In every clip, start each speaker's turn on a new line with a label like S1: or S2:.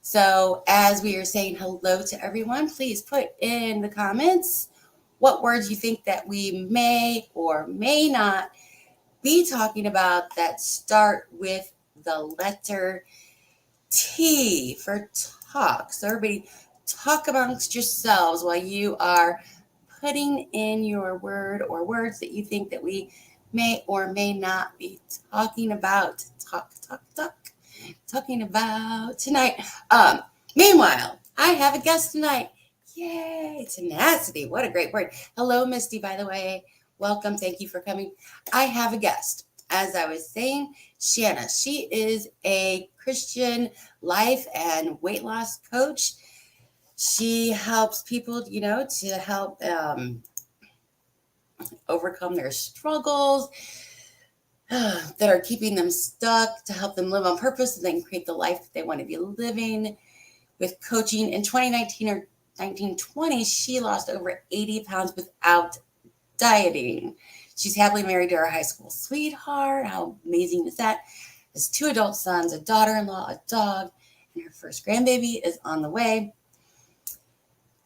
S1: So as we are saying hello to everyone, please put in the comments what words you think that we may or may not be talking about that start with the letter T for talk. So everybody talk amongst yourselves while you are putting in your word or words that you think that we may or may not be talking about. Talking about tonight. Meanwhile, I have a guest tonight. Yay, tenacity. What a great word. Hello, Misty, by the way. Welcome. Thank you for coming. I have a guest. As I was saying, Shanna. She is a Christian life and weight loss coach. She helps people, to help overcome their struggles that are keeping them stuck, to help them live on purpose and then create the life that they want to be living. With coaching in 2019 or 1920, she lost over 80 pounds without dieting. She's happily married to her high school sweetheart. How amazing is that? Has 2 adult sons, a daughter-in-law, a dog, and her first grandbaby is on the way.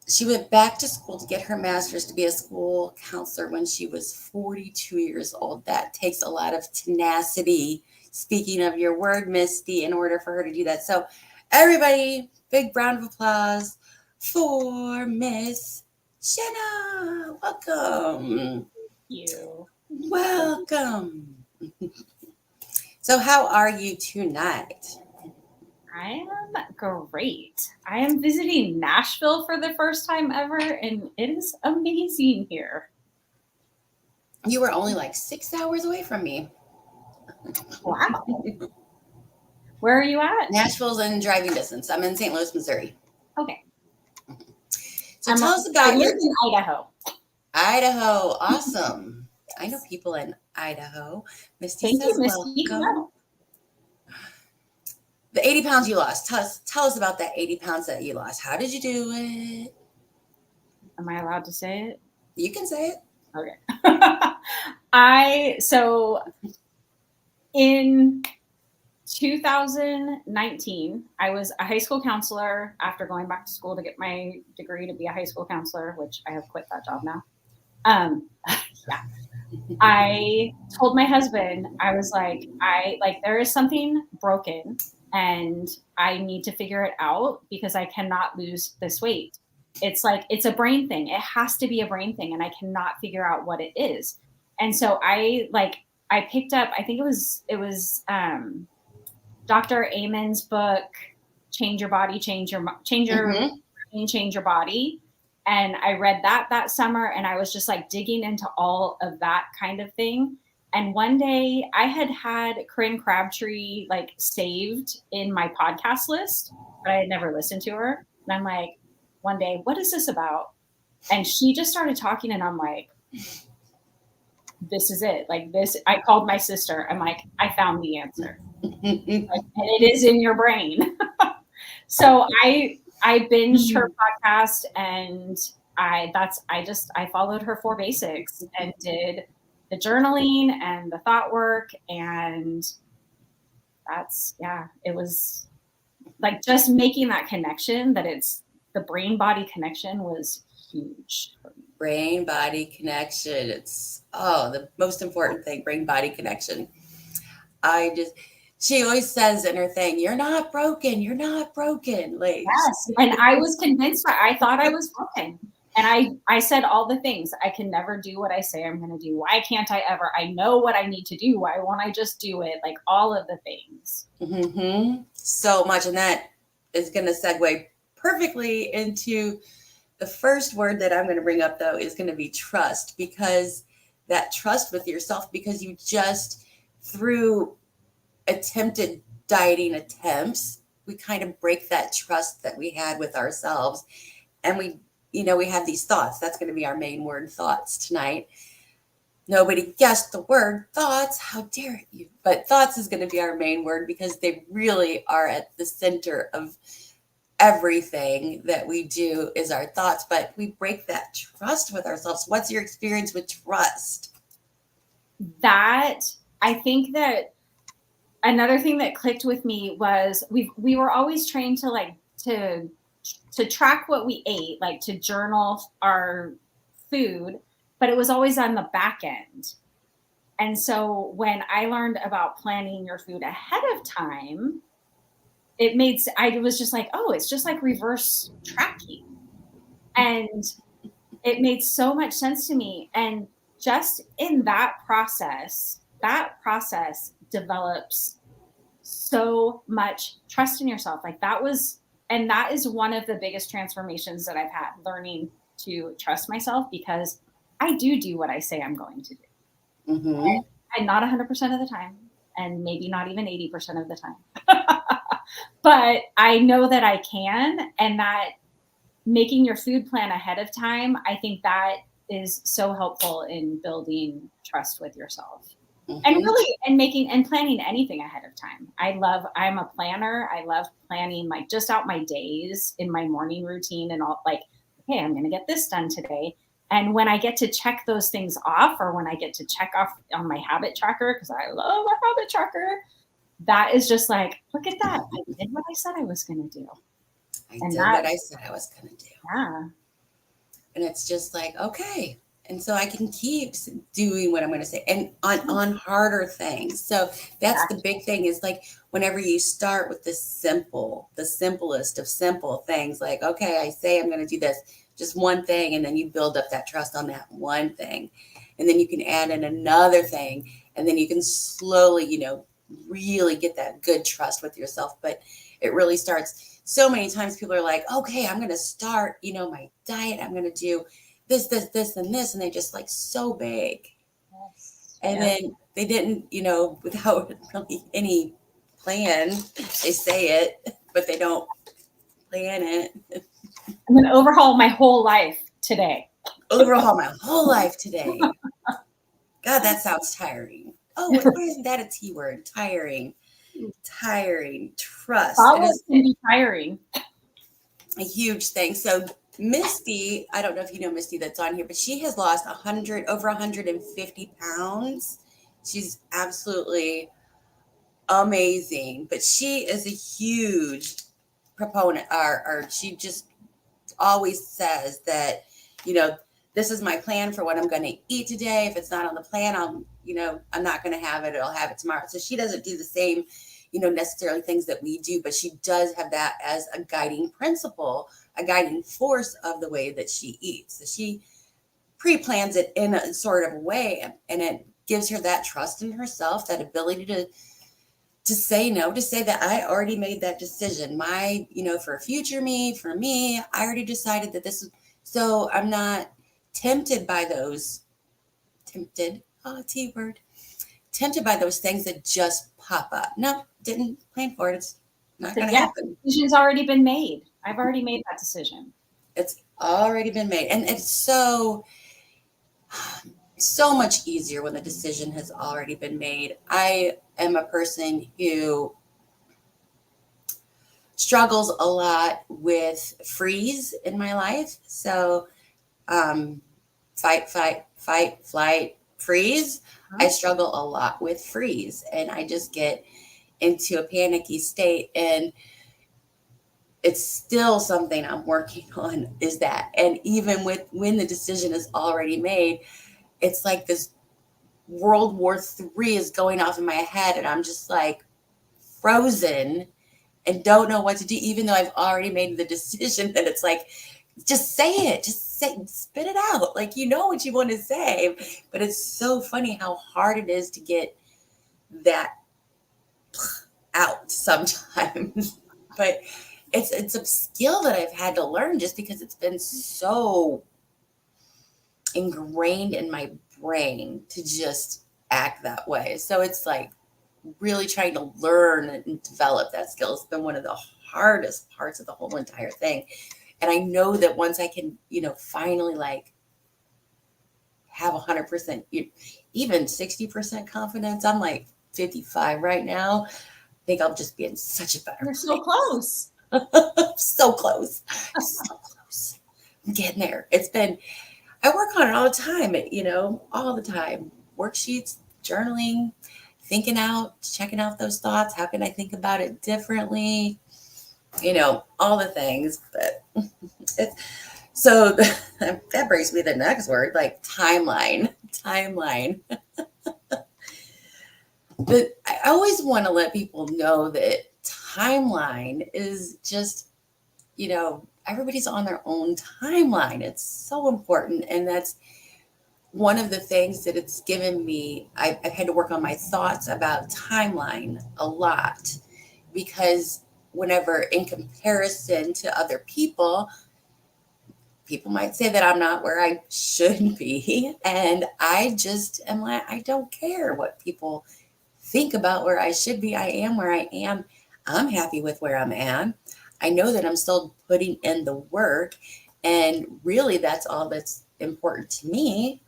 S1: She went back to school to get her master's to be a school counselor when she was 42 years old. That takes a lot of tenacity. Speaking of your word, Misty, in order for her to do that. So everybody, big round of applause for Miss Shanna. Welcome.
S2: Thank you.
S1: Welcome. So how are you tonight?
S2: I am great. I am visiting Nashville for the first time ever, and it is amazing here.
S1: You were only like 6 hours away from me.
S2: Wow. Where are you at?
S1: Nashville's in driving distance. I'm in St. Louis, Missouri.
S2: Okay.
S1: So tell us about
S2: I live in Idaho.
S1: Idaho. Awesome. I know people in Idaho. Misty
S2: Thank
S1: says
S2: you, Misty.
S1: welcome. The 80 pounds you lost. Tell us about that 80 pounds that you lost. How did you do it?
S2: Am I allowed to say it?
S1: You can say it.
S2: Okay. So in 2019, I was a high school counselor after going back to school to get my degree to be a high school counselor, which I have quit that job now. Yeah. I told my husband, I was like, there is something broken and I need to figure it out because I cannot lose this weight. It's like, it's a brain thing. It has to be a brain thing. And I cannot figure out what it is. And so I picked up, I think it was Dr. Amen's book, Change Your Body, Change Your Body. And I read that summer, and I was just like digging into all of that kind of thing. And one day I had Corinne Crabtree like saved in my podcast list, but I had never listened to her. And I'm like, one day, what is this about? And she just started talking, and I'm like, this is it. Like this, I called my sister. I'm like, I found the answer. And it is in your brain. So I binged her podcast, and I followed her 4 basics and did the journaling and the thought work. And it was like just making that connection that it's the brain body connection was huge.
S1: Brain body connection. It's the most important thing, brain body connection. She always says in her thing, you're not broken. You're not broken. Like,
S2: yes. And I was convinced I thought I was broken. And I said all the things. I can never do what I say I'm going to do. Why can't I ever? I know what I need to do. Why won't I just do it? Like all of the things.
S1: Mm-hmm. So much. And that is going to segue perfectly into the first word that I'm going to bring up, though, is going to be trust, because that trust with yourself, because you just through attempted dieting attempts, we kind of break that trust that we had with ourselves. And we have these thoughts. That's going to be our main word, thoughts, tonight. Nobody guessed the word thoughts. How dare you? But thoughts is going to be our main word because they really are at the center of everything that we do is our thoughts. But we break that trust with ourselves. What's your experience with trust?
S2: I think that another thing that clicked with me was we were always trained to like to track what we ate, like to journal our food, but it was always on the back end. And so when I learned about planning your food ahead of time, I was just like, oh, it's just like reverse tracking. And it made so much sense to me. And just in that process develops so much trust in yourself. Like and that is one of the biggest transformations that I've had, learning to trust myself, because I do what I say I'm going to do.
S1: Mm-hmm.
S2: And not 100% of the time, and maybe not even 80% of the time. But I know that I can, and that making your food plan ahead of time, I think that is so helpful in building trust with yourself. And
S1: Mm-hmm.
S2: really, and planning anything ahead of time. I'm a planner. I love planning, like just out my days in my morning routine and all, like, okay, I'm going to get this done today. And when I get to check those things off, or when I get to check off on my habit tracker, because I love a habit tracker, that is just like, look at that. I did what I said I was going to do.
S1: I
S2: And
S1: did what I said I was going to do.
S2: yeah.
S1: And it's just like, okay. And so I can keep doing what I'm going to say, and on harder things. So that's the big thing, is like, whenever you start with the simplest of simple things, like, okay, I say I'm going to do this, just one thing. And then you build up that trust on that one thing. And then you can add in another thing. And then you can slowly, really get that good trust with yourself. But it really starts. So many times people are like, okay, I'm going to start, my diet. I'm going to do this, and this. And they're just like so big.
S2: Yes.
S1: And then they didn't, without really any plan, they say it, but they don't plan it.
S2: I'm going to overhaul my whole life today.
S1: Overhaul my whole life today. God, that sounds tiring. Oh, why isn't that a T word? Tiring. Trust.
S2: Follow can be tiring.
S1: A huge thing. So Misty, I don't know if you know Misty that's on here, but she has lost over 150 pounds. She's absolutely amazing, but she is a huge proponent, or she just always says that, this is my plan for what I'm going to eat today. If it's not on the plan, I'm not going to have it. I'll have it tomorrow. So she doesn't do the same, necessarily things that we do, but she does have that as a guiding principle, a guiding force of the way that she eats. So she pre-plans it in a sort of way, and it gives her that trust in herself, that ability to say no, to say that I already made that decision. For future me, for me, I already decided that this is, so I'm not tempted by those, T word, tempted by those things that just pop up. No, didn't plan for it. It's not going to happen.
S2: Decision's already been made. I've already made that decision.
S1: It's already been made. And it's so much easier when the decision has already been made. I am a person who struggles a lot with freeze in my life. So fight, flight, freeze. I struggle a lot with freeze, and I just get into a panicky state. And it's still something I'm working on, is that. And even when the decision is already made, it's like this World War III is going off in my head, and I'm just like frozen and don't know what to do, even though I've already made the decision. That it's like, just say it, spit it out. Like, what you want to say. But it's so funny how hard it is to get that out sometimes. But it's a skill that I've had to learn, just because it's been so ingrained in my brain to just act that way. So it's like really trying to learn and develop that skill. It's been one of the hardest parts of the whole entire thing. And I know that once I can, finally like have 100%, even 60% confidence, I'm like 55 right now. I think I'll just be in such a better place.
S2: So close.
S1: So close. So close. I'm getting there. I work on it all the time, all the time. Worksheets, journaling, checking out those thoughts. How can I think about it differently? All the things. But it's, so that brings me to the next word, like timeline. Timeline. But I always want to let people know that timeline is just, everybody's on their own timeline. It's so important. And that's one of the things that it's given me. I've had to work on my thoughts about timeline a lot, because whenever in comparison to other people might say that I'm not where I should be. And I just am like, I don't care what people think about where I should be. I am where I am. I'm happy with where I'm at. I know that I'm still putting in the work. And really, that's all that's important to me,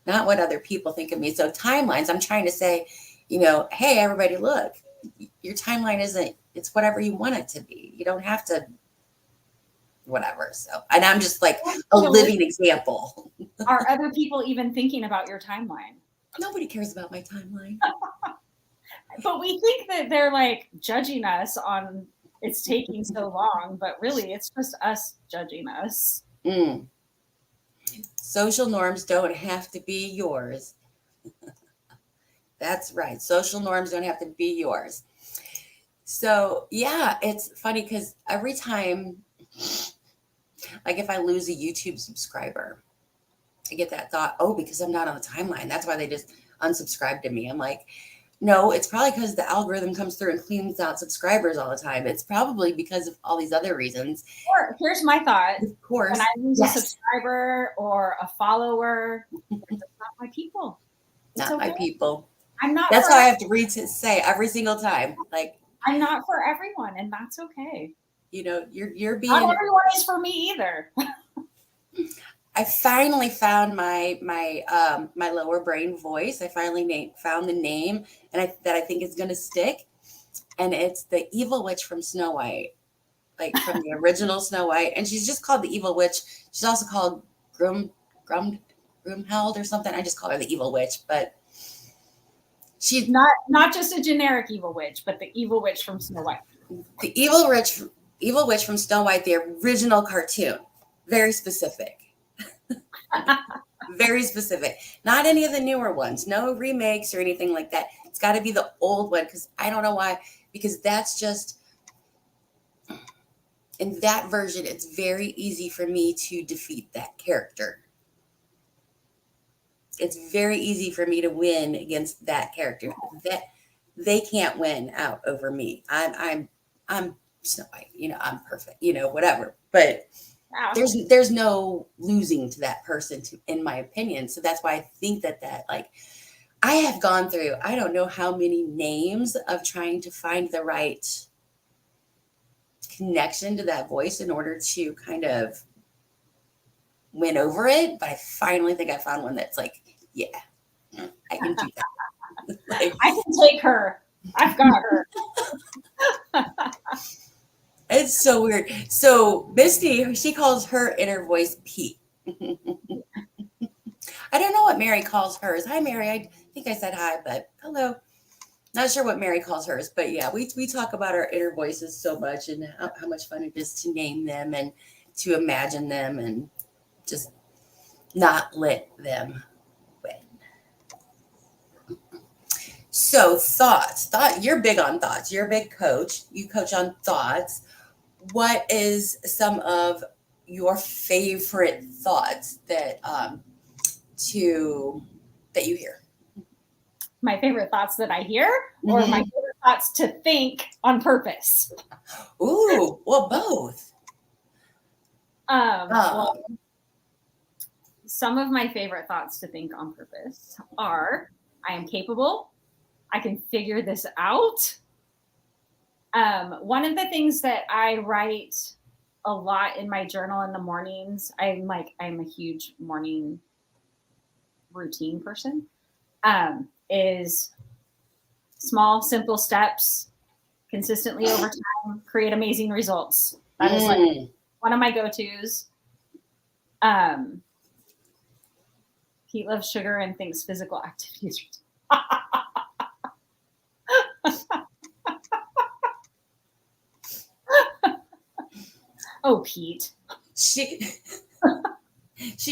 S1: not what other people think of me. So, timelines, I'm trying to say, hey, everybody, look, your timeline isn't, it's whatever you want it to be. You don't have to, whatever. So, and I'm just like a living example.
S2: Are other people even thinking about your timeline?
S1: Nobody cares about my timeline.
S2: But we think that they're like judging us on it's taking so long, but really it's just us judging us.
S1: Social norms don't have to be yours. That's right. Social norms don't have to be yours. So, yeah, it's funny because every time, like if I lose a YouTube subscriber, I get that thought, oh, because I'm not on the timeline. That's why they just unsubscribed to me. I'm like, no, it's probably because the algorithm comes through and cleans out subscribers all the time. It's probably because of all these other reasons.
S2: Or here's my thought.
S1: Of course.
S2: When I lose a subscriber or a follower, it's not my people.
S1: It's not my people.
S2: I'm not.
S1: That's why I have to say every single time. Like,
S2: I'm not for everyone, and that's okay.
S1: You're being.
S2: Not everyone is for me either.
S1: I finally found my lower brain voice. I finally found the name, and that I think is going to stick. And it's the evil witch from Snow White, like from the original Snow White. And she's just called the evil witch. She's also called Grumheld or something. I just call her the evil witch, but she's
S2: not just a generic evil witch, but the evil witch from Snow White.
S1: The evil witch from Snow White, the original cartoon. Very specific. Very specific. Not any of the newer ones. No remakes or anything like that. It's got to be the old one, because I don't know why. Because that's just, in that version, it's very easy for me to defeat that character. It's very easy for me to win against that character. That they can't win out over me. I'm Snow White. I'm perfect. Whatever. But there's no losing to that person, in my opinion. So that's why I think that like, I have gone through, I don't know how many names of trying to find the right connection to that voice in order to kind of win over it. But I finally think I found one that's like, yeah, I can do that.
S2: Like, I can take her. I've got her.
S1: It's so weird. So Misty, she calls her inner voice Pete. I don't know what Mary calls hers. Hi, Mary. I think I said hi, but hello. Not sure what Mary calls hers, but yeah, we talk about our inner voices so much, and how much fun it is to name them and to imagine them and just not let them win. So thoughts. You're big on thoughts. You're a big coach. You coach on thoughts. What is some of your favorite thoughts that you hear?
S2: My favorite thoughts that I hear, or my favorite thoughts to think on purpose?
S1: Ooh, well, both.
S2: Well, some of my favorite thoughts to think on purpose are: I am capable. I can figure this out. One of the things that I write a lot in my journal in the mornings, I'm a huge morning routine person, is small, simple steps consistently over time create amazing results. That is like one of my go-tos. Pete loves sugar and thinks physical activities. Oh, Pete.
S1: She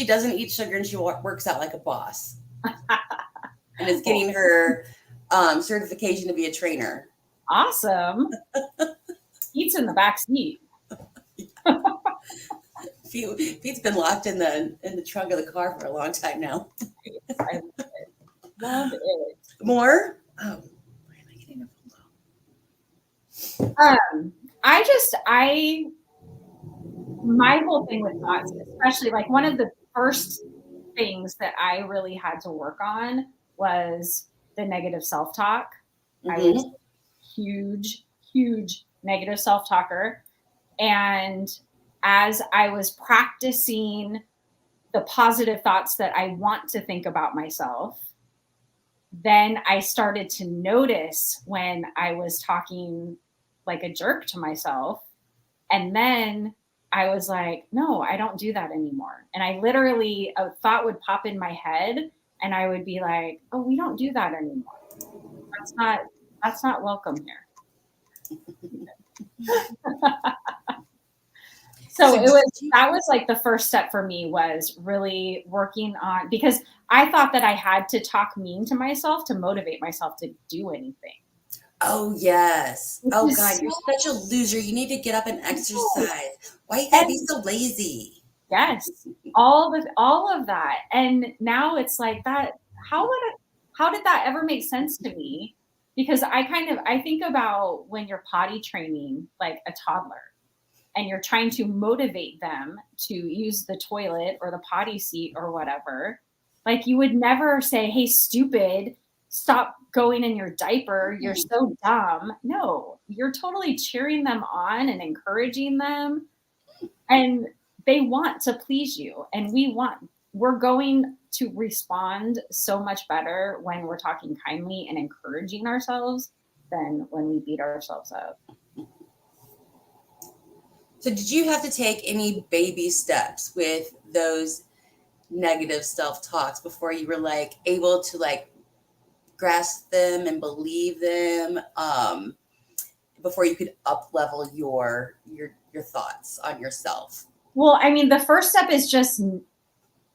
S1: doesn't eat sugar and she works out like a boss. And is getting her certification to be a trainer.
S2: Awesome. Pete's in the back seat.
S1: Pete's been locked in the trunk of the car for a long time now.
S2: I love it. Love it.
S1: More? Oh, why am I getting
S2: my whole thing with thoughts, especially like one of the first things that I really had to work on was the negative self-talk.
S1: Mm-hmm.
S2: I was huge negative self-talker. And as I was practicing the positive thoughts that I want to think about myself, then I started to notice when I was talking like a jerk to myself. And then I was like, no, I don't do that anymore. And I literally, a thought would pop in my head and I would be like, oh, we don't do that anymore. That's not welcome here. So that was like the first step for me, was really working on, because I thought that I had to talk mean to myself to motivate myself to do anything.
S1: Oh, yes. Oh, God, you're such a loser. You need to get up and exercise. Why you gotta be so lazy?
S2: Yes, all of that. And now it's like that. How did that ever make sense to me? Because I think about when you're potty training like a toddler and you're trying to motivate them to use the toilet or the potty seat or whatever. Like, you would never say, hey, stupid, stop going in your diaper. You're so dumb. No, you're totally cheering them on and encouraging them. And they want to please you. And we're going to respond so much better when we're talking kindly and encouraging ourselves than when we beat ourselves up.
S1: So did you have to take any baby steps with those negative self-talks before you were like able to like grasp them and believe them, before you could up level your thoughts on yourself?
S2: Well, I mean, the first step is just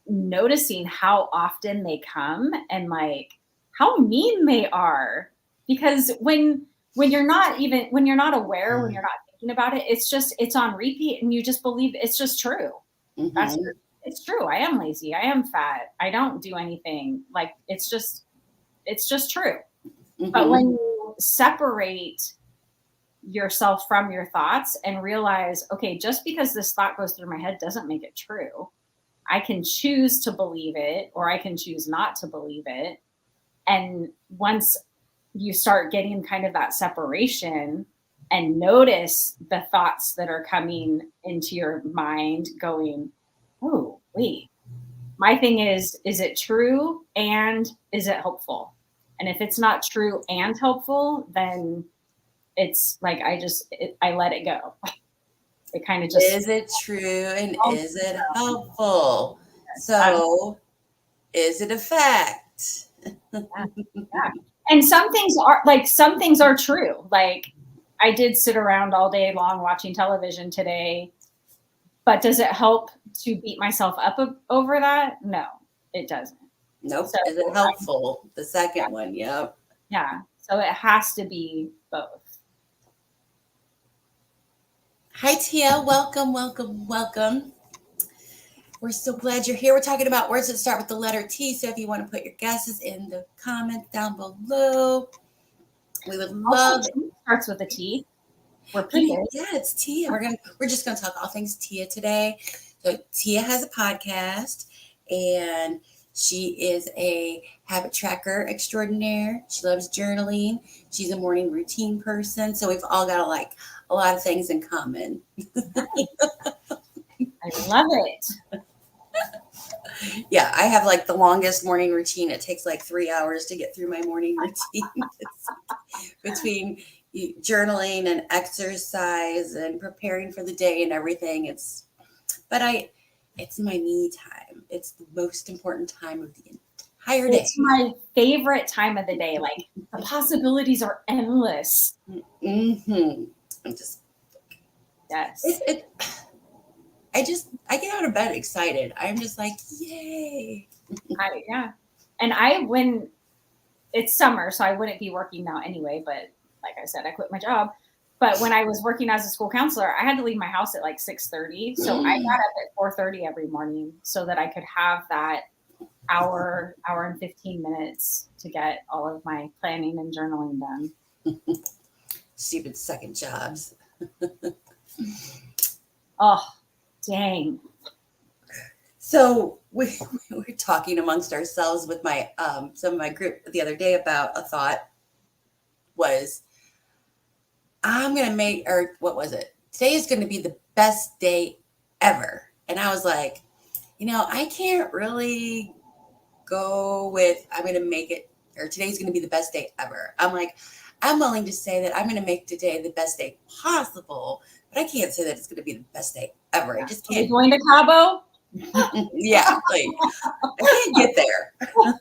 S2: noticing how often they come and like how mean they are. Because when you're not aware, when you're not thinking about it, it's on repeat and you just believe it's just true.
S1: Mm-hmm.
S2: It's true. I am lazy. I am fat. I don't do anything. Like, it's just true.
S1: Mm-hmm.
S2: But when you separate yourself from your thoughts and realize, okay, just because this thought goes through my head doesn't make it true. I can choose to believe it or I can choose not to believe it. And once you start getting kind of that separation and notice the thoughts that are coming into your mind going, oh, wait, my thing is it true and is it helpful? And if it's not true and helpful, then it's like I let it go. It kind of just,
S1: is it true and is it helpful? So is it a fact?
S2: Yeah. And some things are true. Like, I did sit around all day long watching television today, but does it help to beat myself up over that? No, it doesn't.
S1: Nope.
S2: So,
S1: is it helpful? The second one. Yep.
S2: Yeah. So it has to be both.
S1: Hi, Tia. Welcome. We're so glad you're here. We're talking about words that start with the letter T. So if you want to put your guesses in the comments down below, we would love
S2: it. Starts with a T.
S1: Yeah, it's Tia. We're just gonna talk all things Tia today. So Tia has a podcast, and she is a habit tracker extraordinaire. She loves journaling. She's a morning routine person. So we've all got like a lot of things in common.
S2: I love it.
S1: Yeah, I have like the longest morning routine. It takes like 3 hours to get through my morning routine between journaling and exercise and preparing for the day and everything. It's my me time. It's the most important time of the entire day.
S2: It's my favorite time of the day. Like the possibilities are endless.
S1: Mm-hmm. I'm just,
S2: Yes.
S1: I get out of bed excited. I'm just like, yay.
S2: Yeah. And when it's summer, so I wouldn't be working now anyway, but like I said, I quit my job. But when I was working as a school counselor, I had to leave my house at like 6:30. So I got up at 4:30 every morning so that I could have that hour and 15 minutes to get all of my planning and journaling done.
S1: Stupid second jobs.
S2: Oh, dang.
S1: So we were talking amongst ourselves with my some of my group the other day about a thought was I'm gonna make, or what was it? Today is gonna be the best day ever. And I was like, I can't really go with I'm gonna make it, or today's gonna be the best day ever. I'm like, I'm willing to say that I'm gonna make today the best day possible, but I can't say that it's gonna be the best day ever. I just
S2: Are we
S1: can't.
S2: going to Cabo?
S1: Yeah, like I can't get there.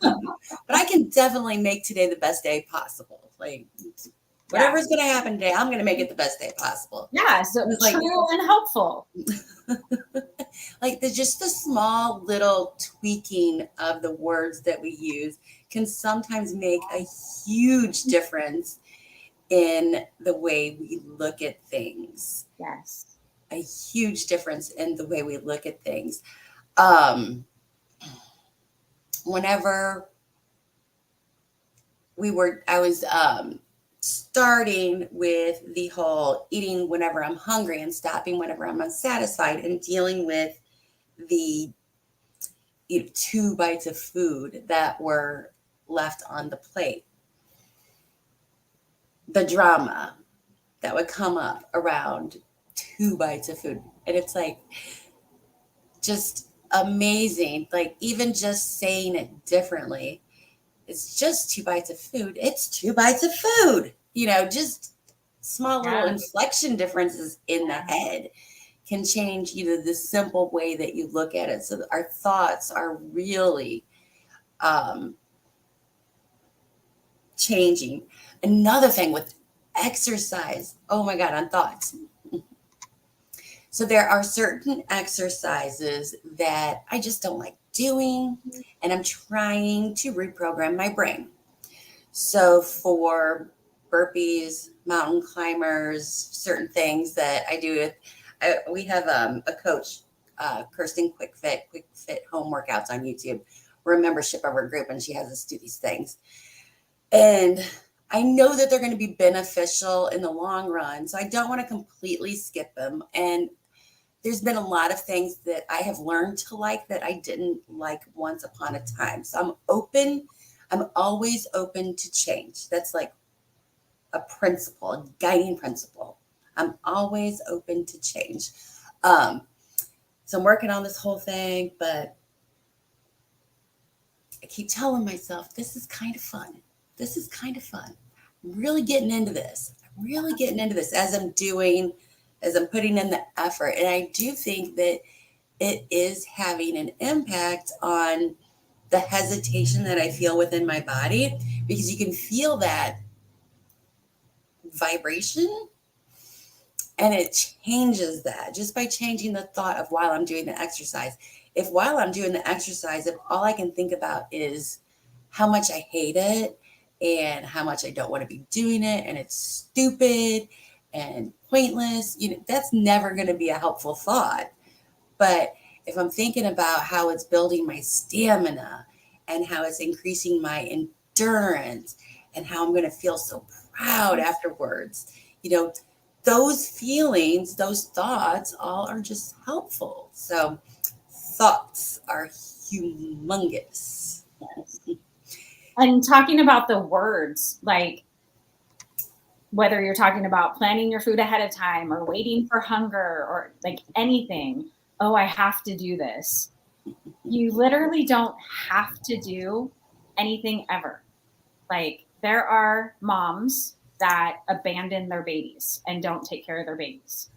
S1: But I can definitely make today the best day possible. Like whatever's going to happen today, I'm going to make it the best day possible.
S2: Yeah, so
S1: It's like,
S2: true and helpful.
S1: like there's just the small little tweaking of the words that we use can sometimes make a huge difference in the way we look at things.
S2: Yes.
S1: A huge difference in the way we look at things. Whenever I was starting with the whole eating whenever I'm hungry and stopping whenever I'm unsatisfied and dealing with the 2 bites of food that were left on the plate. The drama that would come up around 2 bites of food. And it's like just amazing. Like even just saying it differently. It's just 2 bites of food. It's 2 bites of food. Just small little inflection differences in the head can change the simple way that you look at it. So our thoughts are really changing. Another thing with exercise. Oh my God, on thoughts. So there are certain exercises that I just don't like doing, and I'm trying to reprogram my brain. So for burpees, mountain climbers, certain things that I do we have a coach, Kirsten Quick Fit home workouts on YouTube. We're a membership of her group, and she has us do these things. And I know that they're going to be beneficial in the long run, so I don't want to completely skip them. And there's been a lot of things that I have learned to like that I didn't like once upon a time. So I'm open. I'm always open to change. That's like a principle, a guiding principle. I'm always open to change. So I'm working on this whole thing, but I keep telling myself, this is kind of fun. This is kind of fun. I'm really getting into this. I'm really getting into this as I'm putting in the effort. And I do think that it is having an impact on the hesitation that I feel within my body, because you can feel that vibration and it changes that just by changing the thought of while I'm doing the exercise. If while I'm doing the exercise, if all I can think about is how much I hate it and how much I don't want to be doing it and it's stupid and pointless, that's never going to be a helpful thought. But if I'm thinking about how it's building my stamina and how it's increasing my endurance and how I'm going to feel so proud afterwards, those feelings, those thoughts, all are just helpful. So thoughts are humongous.
S2: And talking about the words, like whether you're talking about planning your food ahead of time or waiting for hunger or like anything, oh, I have to do this. You literally don't have to do anything ever. Like there are moms that abandon their babies and don't take care of their babies.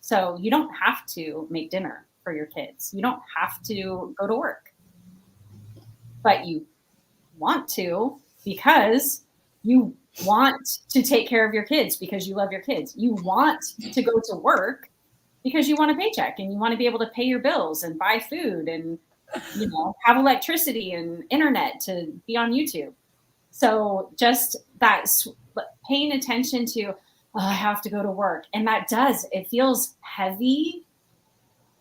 S2: So you don't have to make dinner for your kids. You don't have to go to work. But you want to because you want to take care of your kids because you love your kids. You want to go to work because you want a paycheck and you want to be able to pay your bills and buy food and, have electricity and internet to be on YouTube. So just that paying attention to, I have to go to work. And it feels heavy.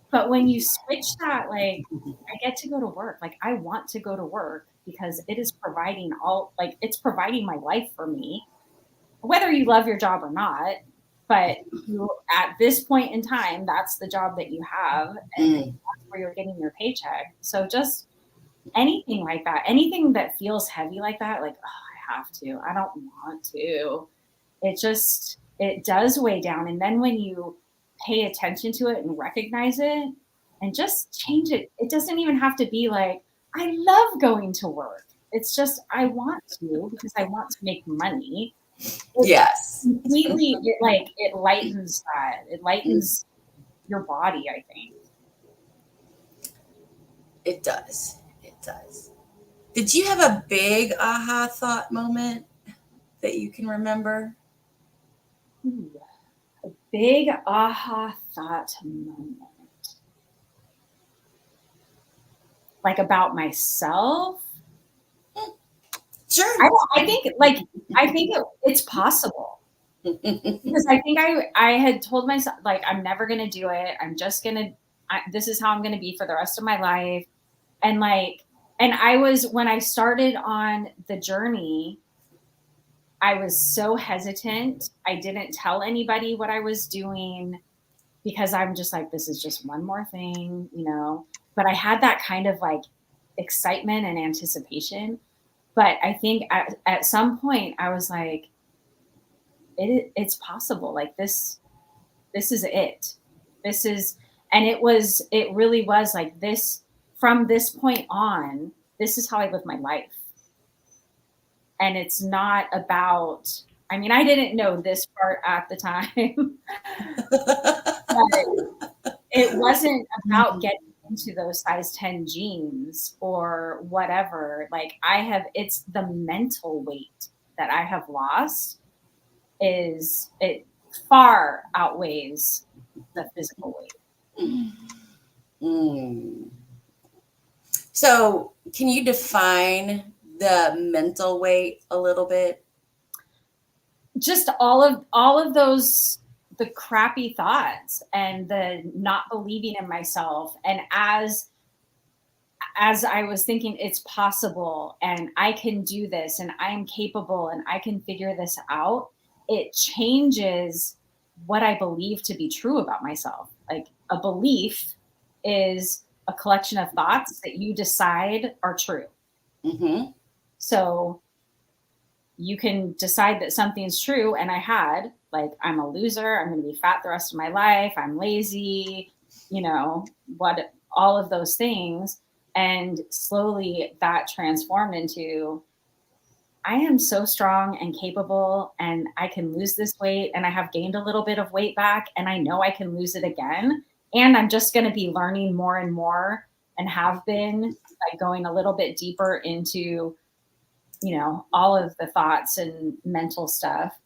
S2: But when you switch that, like, I get to go to work. Like, I want to go to work because it is it's providing my life for me, whether you love your job or not. But at this point in time, that's the job that you have, and that's where you're getting your paycheck. So just anything like that, anything that feels heavy like that, like, I have to, I don't want to. It does weigh down. And then when you pay attention to it and recognize it and just change it, it doesn't even have to be like, I love going to work. It's just, I want to because I want to make money.
S1: Yes.
S2: Completely, it lightens that. It lightens your body, I think.
S1: It does. It does. Did you have a big aha thought moment that you can remember?
S2: A big aha thought moment. Like about myself?
S1: Sure.
S2: I think it's possible. Because I think I had told myself, like, I'm never going to do it. I'm just going to, this is how I'm going to be for the rest of my life. And when I started on the journey, I was so hesitant. I didn't tell anybody what I was doing because I'm just like, this is just one more thing, but I had that kind of like excitement and anticipation. But I think at some point I was like, it's possible. Like this is it. It really was like this, from this point on, this is how I live my life. And it's not about, I mean, I didn't know this part at the time, but it wasn't about getting into those size 10 jeans or whatever. Like it's the mental weight that I have lost it far outweighs the physical weight.
S1: So can you define the mental weight a little bit?
S2: Just all of those, the crappy thoughts and the not believing in myself. And as I was thinking it's possible and I can do this and I'm capable and I can figure this out, it changes what I believe to be true about myself. Like a belief is a collection of thoughts that you decide are true.
S1: Mm-hmm.
S2: So you can decide that something's true. And like, I'm a loser. I'm going to be fat the rest of my life. I'm lazy, all of those things. And slowly that transformed into, I am so strong and capable and I can lose this weight and I have gained a little bit of weight back and I know I can lose it again. And I'm just going to be learning more and more and have been, like, going a little bit deeper into, all of the thoughts and mental stuff.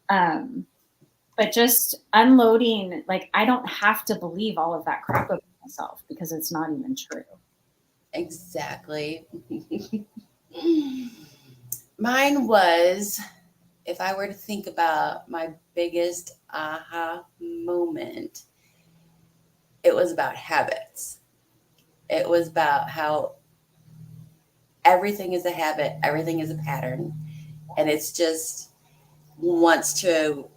S2: But just unloading, like, I don't have to believe all of that crap about myself because it's not even true.
S1: Exactly. Mine was, if I were to think about my biggest aha moment, it was about habits. It was about how everything is a habit, everything is a pattern, and it's just wants to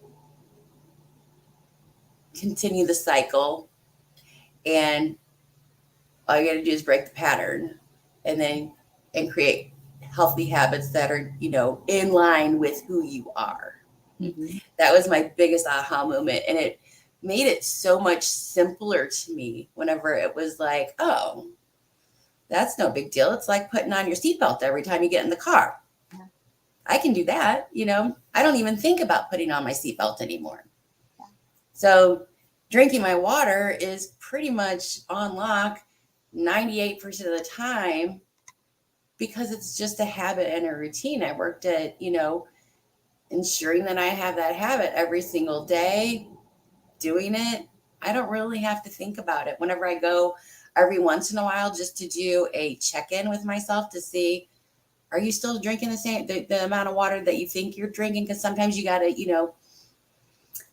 S1: continue the cycle. And all you got to do is break the pattern and create healthy habits that are, in line with who you are. Mm-hmm. That was my biggest aha moment. And it made it so much simpler to me whenever it was like, oh, that's no big deal. It's like putting on your seatbelt every time you get in the car. Yeah. I can do that. I don't even think about putting on my seatbelt anymore. Yeah. So drinking my water is pretty much on lock 98% of the time. because it's just a habit and a routine. I worked at, ensuring that I have that habit every single day, doing it. I don't really have to think about it. Whenever I go every once in a while just to do a check-in with myself to see, are you still drinking the amount of water that you think you're drinking? Because sometimes you got to,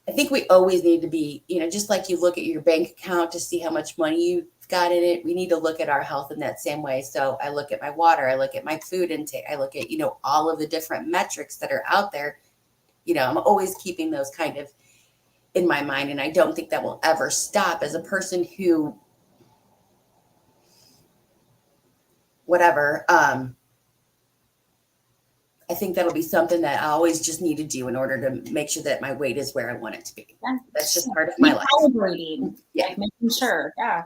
S1: I think we always need to be, just like you look at your bank account to see how much money you've got in it, we need to look at our health in that same way. So I look at my water, I look at my food intake, I look at, all of the different metrics that are out there. I'm always keeping those kind of in my mind. And I don't think that will ever stop as a person who, whatever, I think that'll be something that I always just need to do in order to make sure that my weight is where I want it to be. That's just part of my life.
S2: Recalibrating, like making sure, yeah.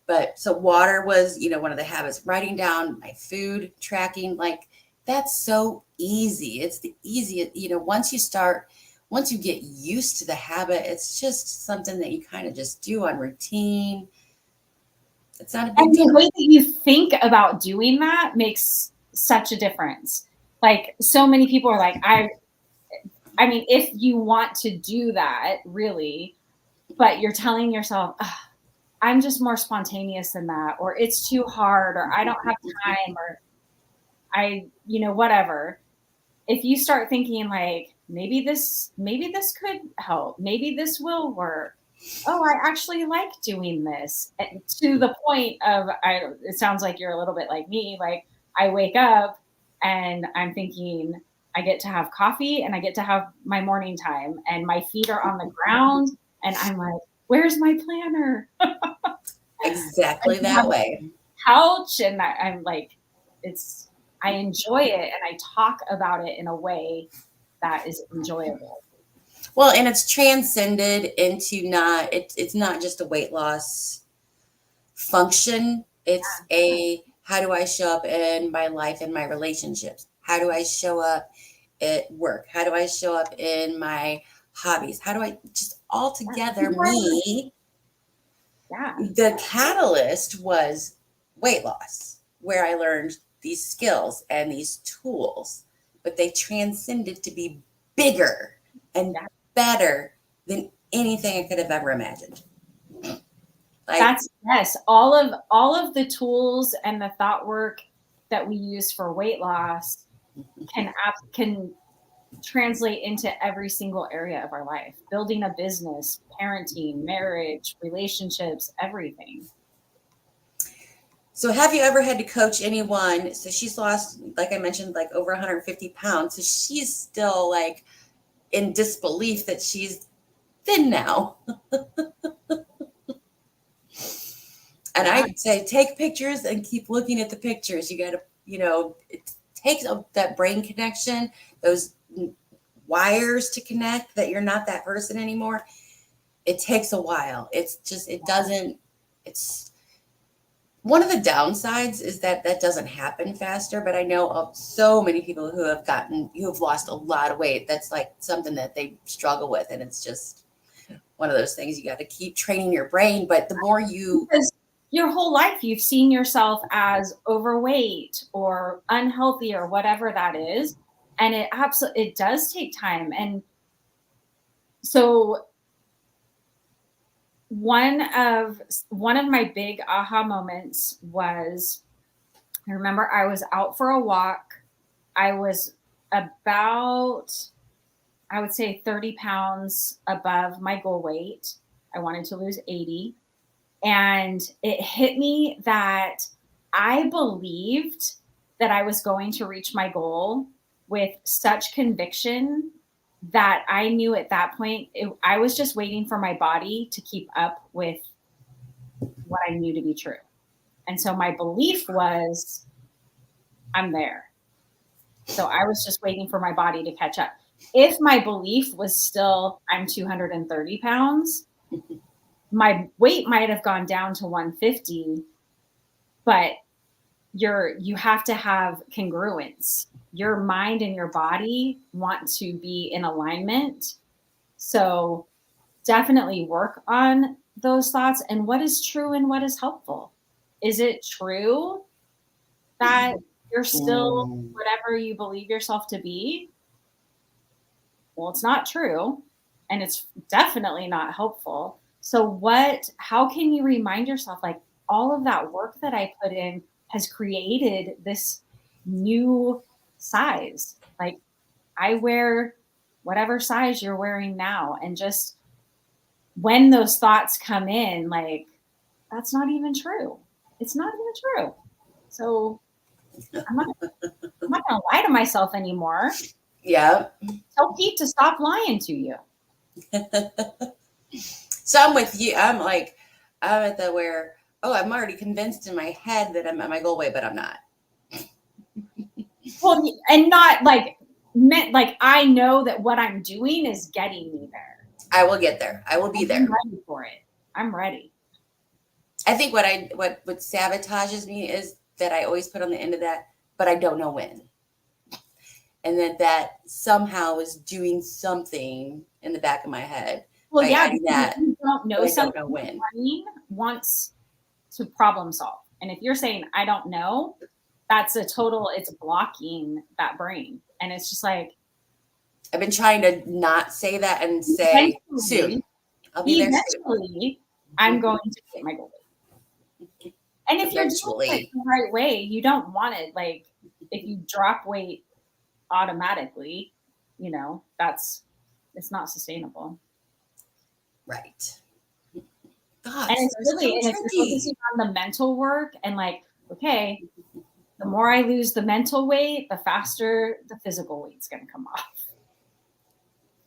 S1: But so water was, one of the habits. Writing down my food, tracking, like that's so easy. It's the easiest, once you get used to the habit, it's just something that you kind of just do on routine. It's not a big deal.
S2: And the way that you think about doing that makes such a difference. Like so many people are like, I mean, if you want to do that really, but you're telling yourself, I'm just more spontaneous than that, or it's too hard, or I don't have time, or whatever. If you start thinking like, maybe this could help, maybe this will work. Oh, I actually like doing this. And to the point of, it sounds like you're a little bit like me. Like I wake up and I'm thinking, I get to have coffee and I get to have my morning time and my feet are on the ground and I'm like, where's my planner?
S1: Exactly that way.
S2: Couch and I'm like, I enjoy it and I talk about it in a way that is enjoyable.
S1: Well, and it's transcended into it's not just a weight loss function. It's how do I show up in my life and my relationships? How do I show up at work? How do I show up in my hobbies? How do I just altogether me?
S2: Yeah.
S1: The catalyst was weight loss, where I learned these skills and these tools, but they transcended to be bigger and better than anything I could have ever imagined.
S2: That's yes. All of the tools and the thought work that we use for weight loss can translate into every single area of our life. Building a business, parenting, marriage, relationships, everything.
S1: So have you ever had to coach anyone? So she's lost, like I mentioned, like over 150 pounds. So she's still like in disbelief that she's thin now. And I'd say take pictures and keep looking at the pictures. You got to, it takes that brain connection, those wires to connect that you're not that person anymore. It takes a while. It's one of the downsides is that doesn't happen faster, but I know of so many people who have lost a lot of weight. That's like something that they struggle with. And it's just one of those things you got to keep training your brain. But the more
S2: because your whole life, you've seen yourself as overweight or unhealthy or whatever that is. And it does take time. And so one of my big aha moments was, I remember I was out for a walk. I was about, I would say 30 pounds above my goal weight. I wanted to lose 80. And it hit me that I believed that I was going to reach my goal with such conviction that I knew at that point, I was just waiting for my body to keep up with what I knew to be true. And so my belief was, I'm there. So I was just waiting for my body to catch up. If my belief was still, I'm 230 pounds, my weight might have gone down to 150, but you have to have congruence. Your mind and your body want to be in alignment. So definitely work on those thoughts and what is true and what is helpful. Is it true that you're still whatever you believe yourself to be, well, it's not true. And it's definitely not helpful. So how can you remind yourself, like, all of that work that I put in has created this new size? Like, I wear whatever size you're wearing now. And just when those thoughts come in, like, that's not even true. It's not even true. So I'm not going to lie to myself anymore.
S1: Yeah.
S2: Tell Pete to stop lying to you.
S1: So I'm with you. I'm at the where, oh, I'm already convinced in my head that I'm at my goal weight, but I'm not.
S2: Well, and not like meant like I know that what I'm doing is getting me there.
S1: I will get there. I will be there.
S2: I'm ready for it. I'm ready.
S1: I think what sabotages me is that I always put on the end of that, but I don't know when. And that somehow is doing something in the back of my head.
S2: Well,
S1: by
S2: yeah,
S1: adding that,
S2: you don't know
S1: but I
S2: something.
S1: don't know when.
S2: Brain wants to problem solve. And if you're saying, I don't know, it's blocking that brain. And it's just like,
S1: I've been trying to not say that and say soon. I'll be there soon.
S2: Eventually, I'm going to get my goal weight. And if you're doing it the right way, you don't want it. Like, if you drop weight automatically, it's not sustainable.
S1: Right.
S2: God, and it's really, and if you're focusing on the mental work and like, okay, the more I lose the mental weight, the faster the physical weight's going to come off.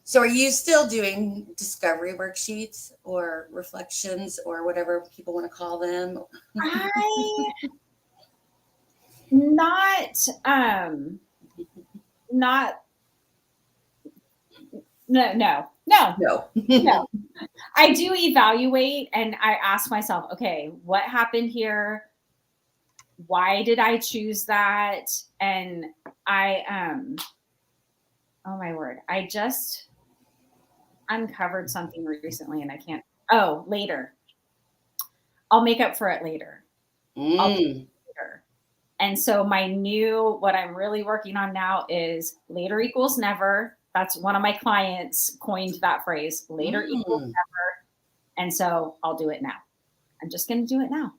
S1: So are you still doing discovery worksheets or reflections or whatever people want to call them?
S2: No. I do evaluate and I ask myself, okay, what happened here? Why did I choose that? And oh my word, I just uncovered something recently and I can't, later. I'll make up for it later. I'll do it later. And so what I'm really working on now is later equals never. That's one of my clients coined that phrase, later equals never. And so I'll do it now. I'm just going to do it now.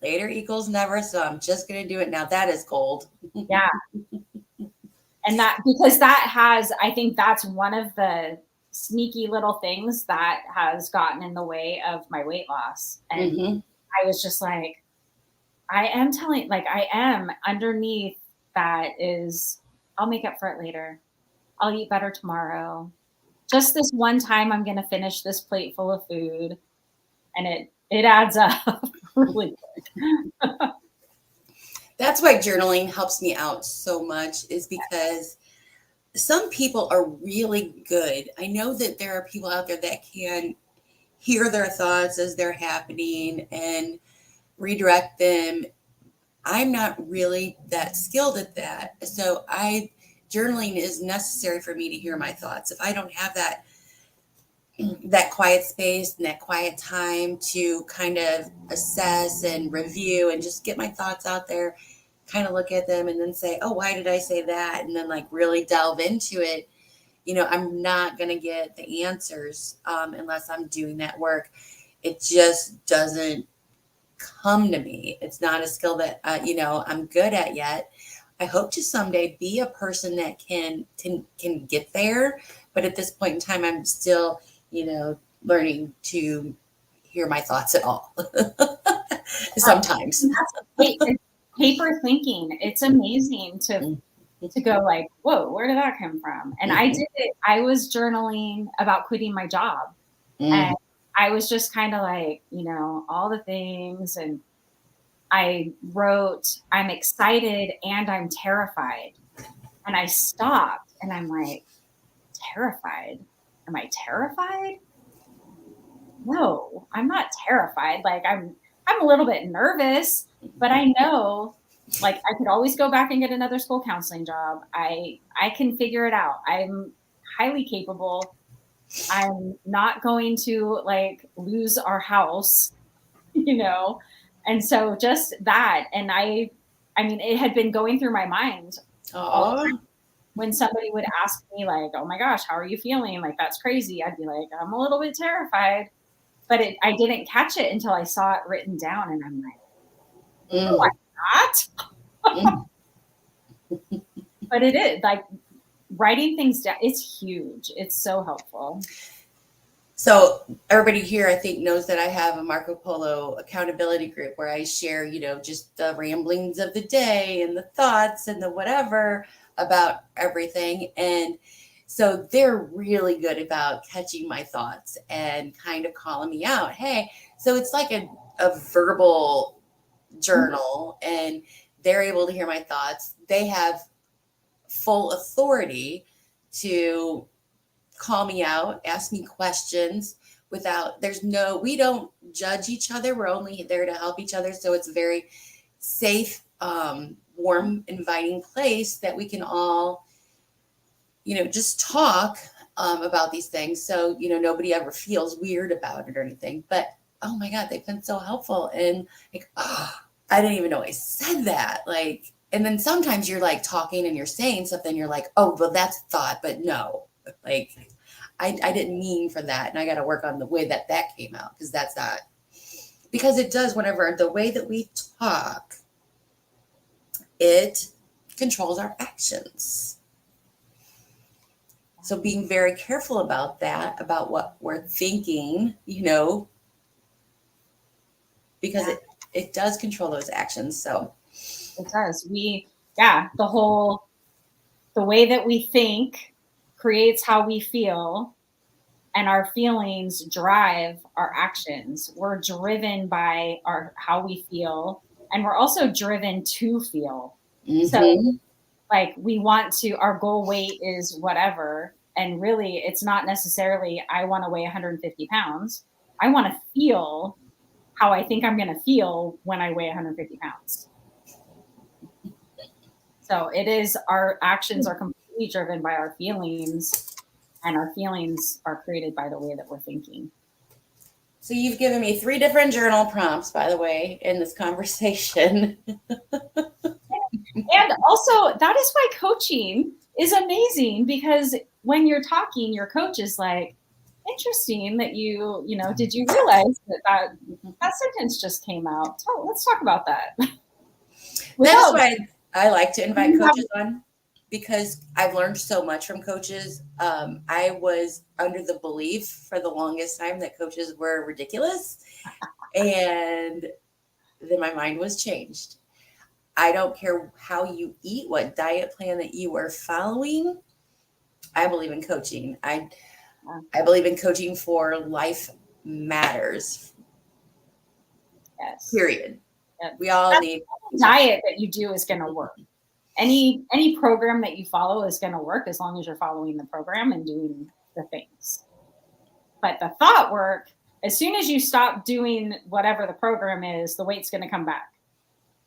S1: Later equals never. So I'm just going to do it now. That is gold.
S2: Yeah. And because I think that's one of the sneaky little things that has gotten in the way of my weight loss. And I was just like, I am underneath that is, I'll make up for it later. I'll eat better tomorrow. Just this one time I'm going to finish this plate full of food. And it adds up really quick.
S1: That's why journaling helps me out so much, is because some people are really good. I know that there are people out there that can hear their thoughts as they're happening and redirect them. I'm not really that skilled at that. So journaling is necessary for me to hear my thoughts. If I don't have that quiet space and that quiet time to kind of assess and review and just get my thoughts out there, kind of look at them and then say, oh, why did I say that? And then like really delve into it. I'm not going to get the answers unless I'm doing that work. It just doesn't come to me. It's not a skill that, I'm good at yet. I hope to someday be a person that can get there. But at this point in time, I'm still, learning to hear my thoughts at all. Sometimes.
S2: Paper thinking. It's amazing to go like, whoa, where did that come from? And I did it. I was journaling about quitting my job. And I was just kind of like, all the things. And I wrote, I'm excited and I'm terrified. And I stopped and I'm like, terrified? Am I terrified? No, I'm not terrified. Like I'm a little bit nervous, but I know like I could always go back and get another school counseling job. I can figure it out. I'm highly capable. I'm not going to like lose our house, And so just that, and I mean, it had been going through my mind all the time.
S1: Oh,
S2: When somebody would ask me like, "Oh my gosh, how are you feeling?" Like, that's crazy. I'd be like, "I'm a little bit terrified." But I didn't catch it until I saw it written down, and I'm like, "No,
S1: mm,
S2: I'm not."
S1: mm.
S2: But it is like writing things down. It's huge. It's so helpful.
S1: So everybody here, I think, knows that I have a Marco Polo accountability group where I share, just the ramblings of the day and the thoughts and the whatever about everything. And so they're really good about catching my thoughts and kind of calling me out. Hey, so it's like a verbal journal, and they're able to hear my thoughts. They have full authority to call me out, ask me questions we don't judge each other. We're only there to help each other. So it's a very safe, warm, inviting place that we can all, just talk about these things. So, nobody ever feels weird about it or anything. But oh my God, they've been so helpful. And like, oh, I didn't even know I said that. Like, and then sometimes you're like talking and you're saying something, you're like, oh, well, that's thought, but no, like, I didn't mean for that. And I got to work on the way that came out, because that's not, because it does, whenever the way that we talk, it controls our actions. So being very careful about that, about what we're thinking, because it does control those actions. So
S2: it does. The way that we think creates how we feel, and our feelings drive our actions. We're driven by how we feel, and we're also driven to feel. So like our goal weight is whatever. And really it's not necessarily, I want to weigh 150 pounds. I want to feel how I think I'm going to feel when I weigh 150 pounds. So our actions are completely driven by our feelings, and our feelings are created by the way that we're thinking.
S1: So you've given me 3 different journal prompts, by the way, in this conversation.
S2: And also, that is why coaching is amazing, because when you're talking, your coach is like, interesting that did you realize that sentence just came out? So let's talk about that.
S1: That is why I like to invite coaches on, because I've learned so much from coaches. I was under the belief for the longest time that coaches were ridiculous, and then my mind was changed. I don't care how you eat, what diet plan that you are following. I believe in coaching. I believe in coaching for life matters.
S2: Yes.
S1: Period.
S2: Yes.
S1: We all need
S2: diet that you do is going to work. Any program that you follow is going to work as long as you're following the program and doing the things. But the thought work, as soon as you stop doing whatever the program is, the weight's going to come back.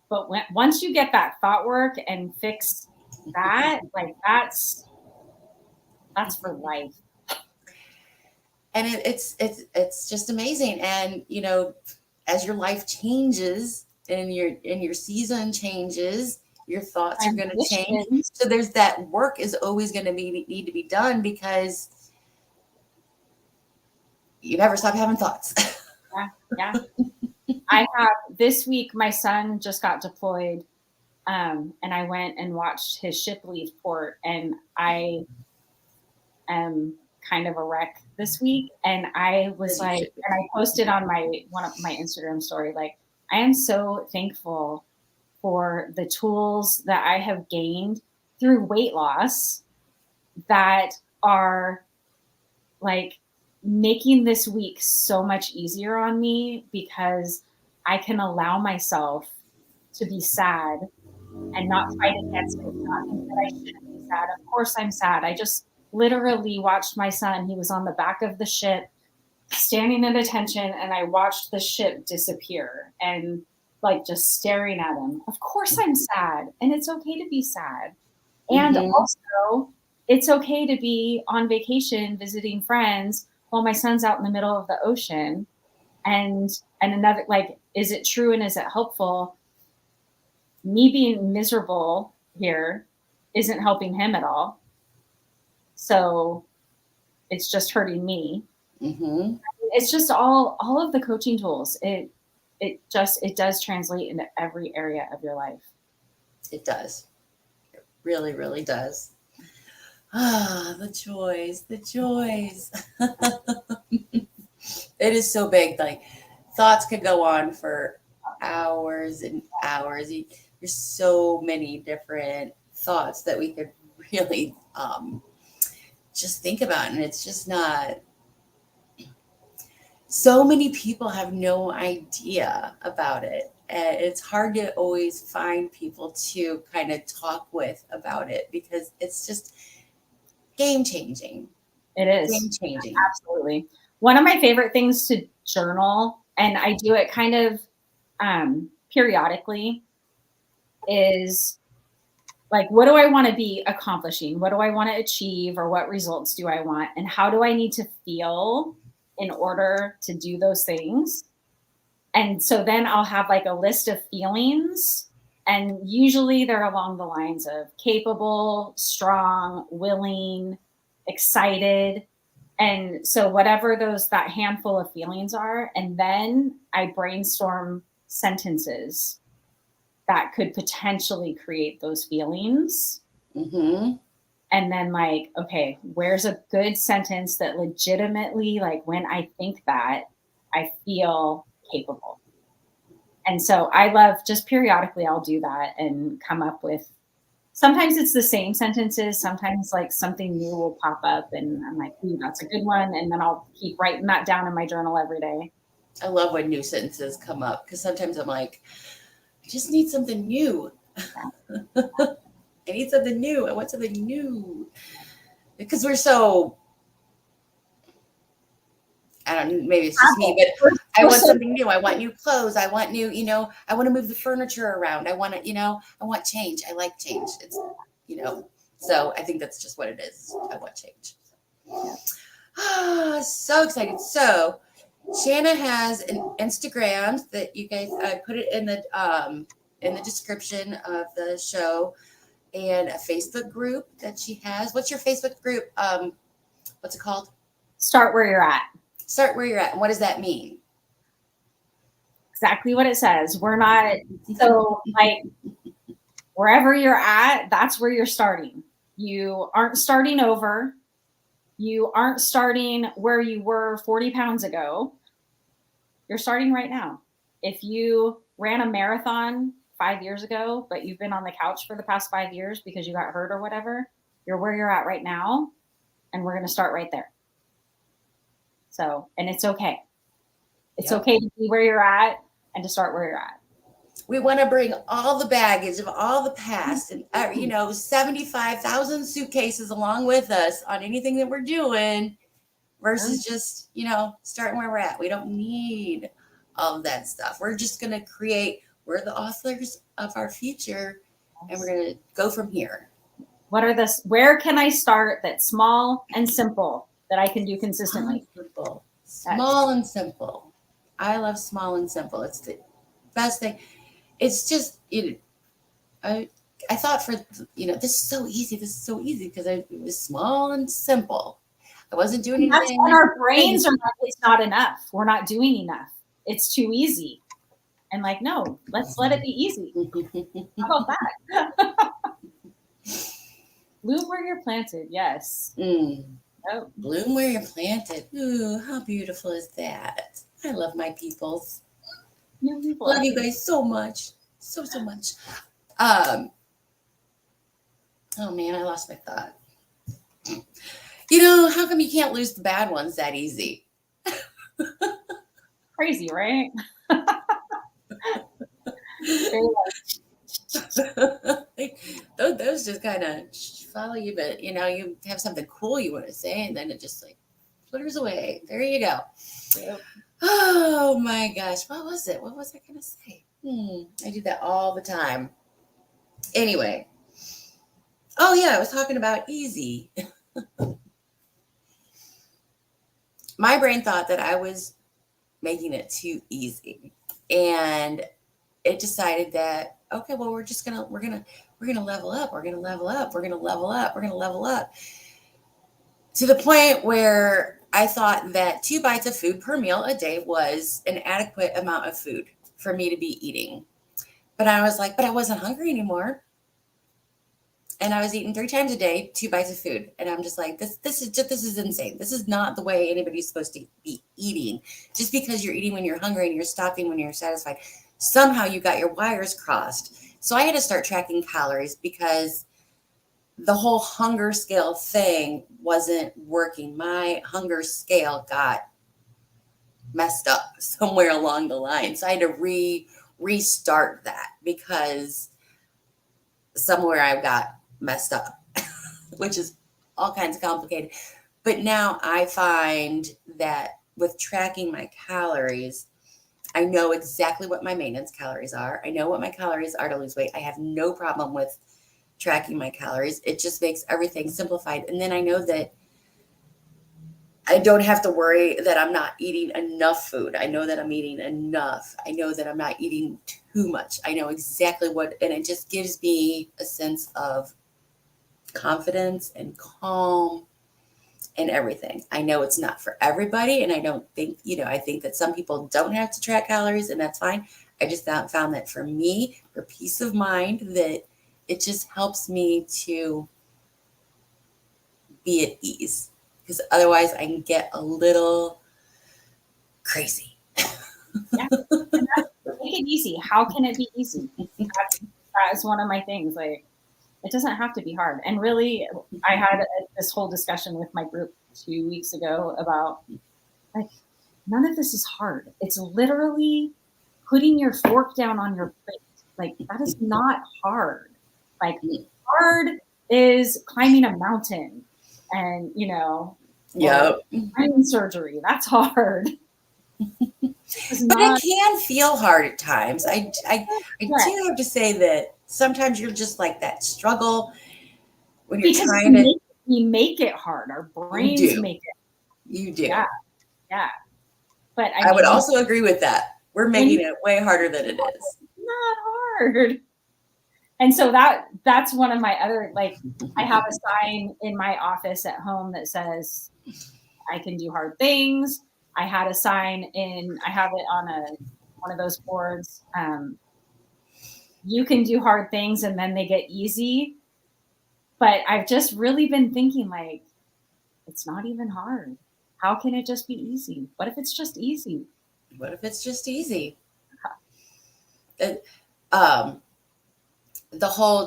S2: But once you get that thought work and fix that, like that's for life.
S1: And it's just amazing. And as your life changes and your season changes, your thoughts are going to change. So there's that work is always going to need to be done, because you never stop having thoughts.
S2: Yeah. I have this week, my son just got deployed, and I went and watched his ship leave port, and I am kind of a wreck this week. And I was like, and I posted on one of my Instagram story, like, I am so thankful for the tools that I have gained through weight loss that are like making this week so much easier on me, because I can allow myself to be sad and not fight against it. Not think that I shouldn't be sad. Of course I'm sad. I just literally watched my son. He was on the back of the ship standing at attention, and I watched the ship disappear and like just staring at him. Of course I'm sad, and it's okay to be sad. And also it's okay to be on vacation visiting friends while my son's out in the middle of the ocean And another, like, is it true and is it helpful? Me being miserable here isn't helping him at all. So it's just hurting me.
S1: Mm-hmm.
S2: It's just all of the coaching tools. It does translate into every area of your life.
S1: It does. It really, really does. Ah, the joys, the joys. It is so big. Like thoughts could go on for hours and hours. There's so many different thoughts that we could really just think about, and it's just not. So many people have no idea about it, and it's hard to always find people to kind of talk with about it because it's just game changing.
S2: It is.
S1: Game changing.
S2: Absolutely. One of my favorite things to journal, and I do it kind of periodically, is like, what do I want to be accomplishing? What do I want to achieve? Or what results do I want? And how do I need to feel in order to do those things? And so then I'll have like a list of feelings. And usually they're along the lines of capable, strong, willing, excited. And so whatever that handful of feelings are, and then I brainstorm sentences that could potentially create those feelings.
S1: Mm-hmm.
S2: And then like, okay, where's a good sentence that legitimately, like when I think that, I feel capable. And so I love, just periodically I'll do that and come up with, sometimes it's the same sentences, sometimes like something new will pop up and I'm like, ooh, that's a good one. And then I'll keep writing that down in my journal every day.
S1: I love when new sentences come up because sometimes I'm like, I just need something new. I need something new. I want something new. Because we're so, I don't know, maybe it's just me, but I want something new. I want new clothes. I want new, I want to move the furniture around. I want to, I want change. I like change. It's, so I think that's just what it is. I want change. So excited. So Shanna has an Instagram that you guys, I put it in the description of the show, and a Facebook group that she has. What's your Facebook group? What's it called?
S2: Start where you're at.
S1: Start where you're at. And what does that mean?
S2: Exactly what it says. We're not, so like wherever you're at, that's where you're starting. You aren't starting over. You aren't starting where you were 40 pounds ago. You're starting right now. If you ran a marathon 5 years ago, but you've been on the couch for the past 5 years because you got hurt or whatever, you're where you're at right now. And we're going to start right there. So, and it's okay. It's okay to be where you're at and to start where you're at.
S1: We want to bring all the baggage of all the past and, 75,000 suitcases along with us on anything that we're doing versus just, starting where we're at. We don't need all of that stuff. We're just going to we're the authors of our future, and we're going to go from here.
S2: Where can I start that's small and simple that I can do consistently?
S1: Small and simple. I love small and simple. It's the best thing. It's just, I thought this is so easy. This is so easy because it was small and simple. I wasn't doing anything.
S2: And our brains are like, it's not enough. We're not doing enough. It's too easy. And like, no, let's let it be easy. How about that? Bloom where you're planted. Yes.
S1: Oh. Bloom where you're planted. Ooh, how beautiful is that? I love my peoples. Love you guys so much. So much. Oh man, I lost my thought. How come you can't lose the bad ones that easy?
S2: Crazy, right?
S1: Those just kind of follow you, but you have something cool you want to say, and then it just like flitters away. There you go. Yep. Oh my gosh, what was it? What was I gonna say? I do that all the time. Anyway. Oh yeah, I was talking about easy. My brain thought that I was making it too easy. And it decided that, okay, well, we're gonna level up. We're gonna level up. We're gonna level up. We're gonna level up to the point where I thought that 2 bites of food per meal a day was an adequate amount of food for me to be eating. But I was like, but I wasn't hungry anymore. And I was eating 3 times a day, 2 bites of food. And I'm just like, this is insane. This is not the way anybody's supposed to be eating. Just because you're eating when you're hungry and you're stopping when you're satisfied, somehow you got your wires crossed. So I had to start tracking calories because the whole hunger scale thing wasn't working. My hunger scale got messed up somewhere along the line. So I had to restart that because somewhere I got messed up, which is all kinds of complicated. But now I find that with tracking my calories, I know exactly what my maintenance calories are. I know what my calories are to lose weight. I have no problem with tracking my calories. It just makes everything simplified. And then I know that I don't have to worry that I'm not eating enough food. I know that I'm eating enough. I know that I'm not eating too much. I know exactly what, and it just gives me a sense of confidence and calm and everything. I know it's not for everybody. And I don't think, I think that some people don't have to track calories, and that's fine. I just found that for me, for peace of mind, that it just helps me to be at ease, because otherwise I can get a little crazy.
S2: Yeah. And make it easy. How can it be easy? That is one of my things. Like, it doesn't have to be hard. And really, I had this whole discussion with my group 2 weeks ago about, like, none of this is hard. It's literally putting your fork down on your plate. Like, that is not hard. Like, hard is climbing a mountain and,
S1: Yep.
S2: brain surgery. That's hard.
S1: But it can feel hard at times. I do have to say that sometimes you're just like that struggle when you're
S2: because
S1: trying to.
S2: We make it hard. Our brains make it.
S1: You do.
S2: Yeah. But
S1: I would also agree with that. We're making it way harder than it is.
S2: Not hard. And so that's one of my other, like, I have a sign in my office at home that says I can do hard things. I had a sign I have it on one of those boards. You can do hard things and then they get easy. But I've just really been thinking, like, it's not even hard. How can it just be easy? What if it's just easy?
S1: What if it's just easy?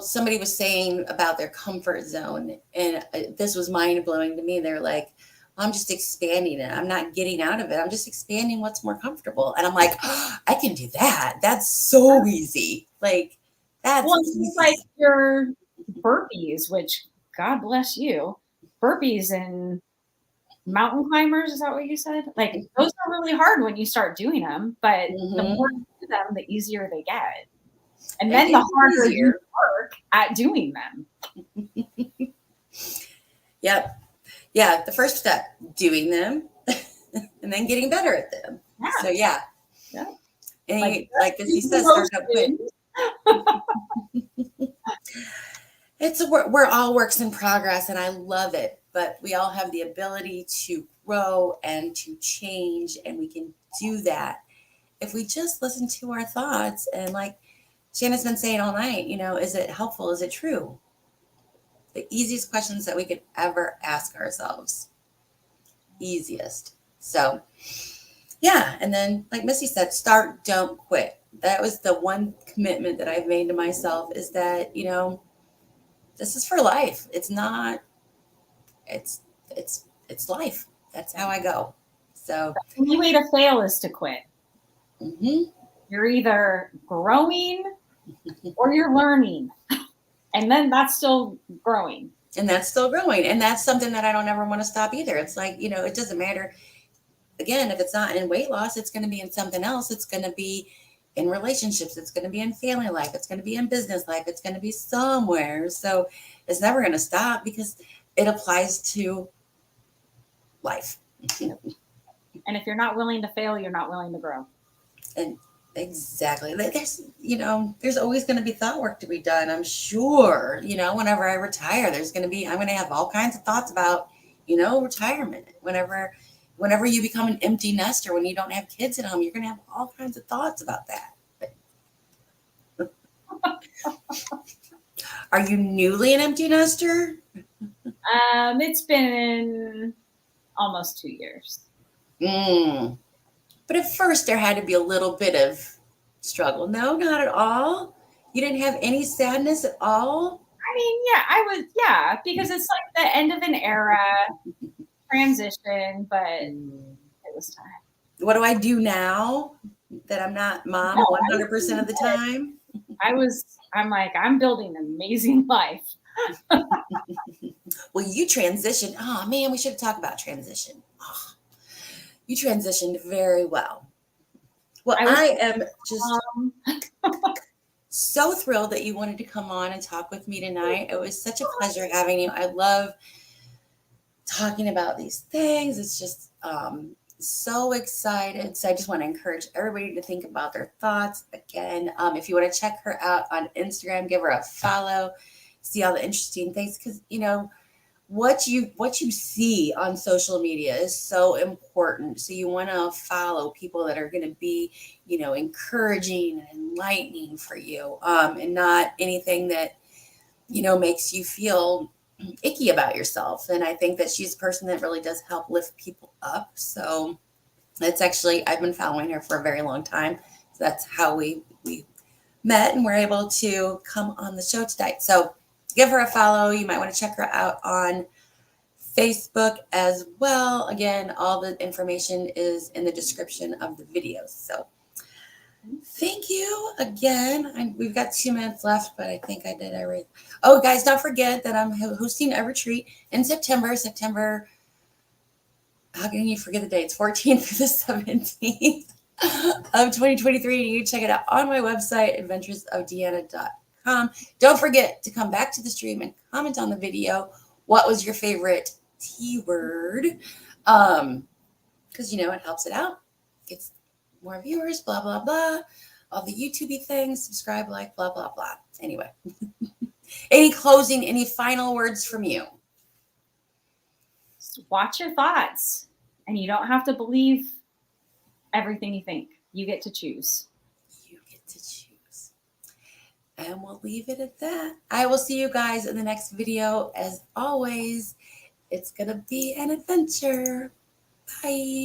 S1: Somebody was saying about their comfort zone, and this was mind blowing to me. They're like, I'm just expanding it. I'm not getting out of it. I'm just expanding what's more comfortable. And I'm like, oh, I can do that. That's so easy. Like, that's easy.
S2: Like your burpees, which, God bless you, burpees and mountain climbers, is that what you said? Like, those are really hard when you start doing them, but the more you do them, the easier they get. And then the harder you work at doing them.
S1: Yep. Yeah. The first step, doing them and then getting better at them.
S2: Yeah.
S1: So yeah. And like as you said, start out quick. We're all works in progress, and I love it, but we all have the ability to grow and to change, and we can do that if we just listen to our thoughts. And like Shanna's been saying all night, is it helpful? Is it true? The easiest questions that we could ever ask ourselves. Easiest. So yeah. And then like Missy said, start, don't quit. That was the one commitment that I've made to myself, is that, this is for life. It's not, it's life. That's how I go. So
S2: the only way to fail is to quit.
S1: Mm-hmm.
S2: You're either growing or you're learning. And then that's still growing.
S1: And that's still growing. And that's something that I don't ever want to stop either. It's like, it doesn't matter. Again, if it's not in weight loss, it's going to be in something else. It's going to be in relationships. It's going to be in family life. It's going to be in business life. It's going to be somewhere. So it's never going to stop because it applies to life.
S2: And if you're not willing to fail, you're not willing to grow.
S1: And exactly. There's always going to be thought work to be done. I'm sure, whenever I retire, I'm going to have all kinds of thoughts about, retirement. Whenever you become an empty nester, when you don't have kids at home, you're going to have all kinds of thoughts about that. Are you newly an empty nester?
S2: It's been almost 2 years.
S1: But at first there had to be a little bit of struggle. No, not at all. You didn't have any sadness at all?
S2: I mean, yeah, because it's like the end of an era, transition, but it was time.
S1: What do I do now that I'm not mom 100% of the time?
S2: I'm building an amazing life.
S1: Well, you transitioned. Oh man, we should talk about transition. Oh, you transitioned very well. Well, I am just so thrilled that you wanted to come on and talk with me tonight. It was such a pleasure having you. I love talking about these things. It's just so excited. So I just want to encourage everybody to think about their thoughts. Again, if you want to check her out on Instagram, give her a follow, see all the interesting things, because what you see on social media is so important. So you want to follow people that are going to be, encouraging and enlightening for you, and not anything that, makes you feel icky about yourself. And I think that she's a person that really does help lift people up. So that's actually, I've been following her for a very long time. So that's how we met and were able to come on the show tonight. So give her a follow. You might want to check her out on Facebook as well. Again, all the information is in the description of the videos. So thank you again. We've got 2 minutes left, but I think I did everything. Oh, guys, don't forget that I'm hosting a retreat in September. How can you forget the dates? 14th through the 17th of 2023. You can check it out on my website, adventuresofdeanna.com. Don't forget to come back to the stream and comment on the video. What was your favorite T word? Because it helps it out. Gets more viewers, blah, blah, blah. All the YouTube-y things, subscribe, like, blah, blah, blah. Anyway. Any final words from you?
S2: Just watch your thoughts. And you don't have to believe everything you think. You get to choose.
S1: You get to choose. And we'll leave it at that. I will see you guys in the next video. As always, it's going to be an adventure. Bye.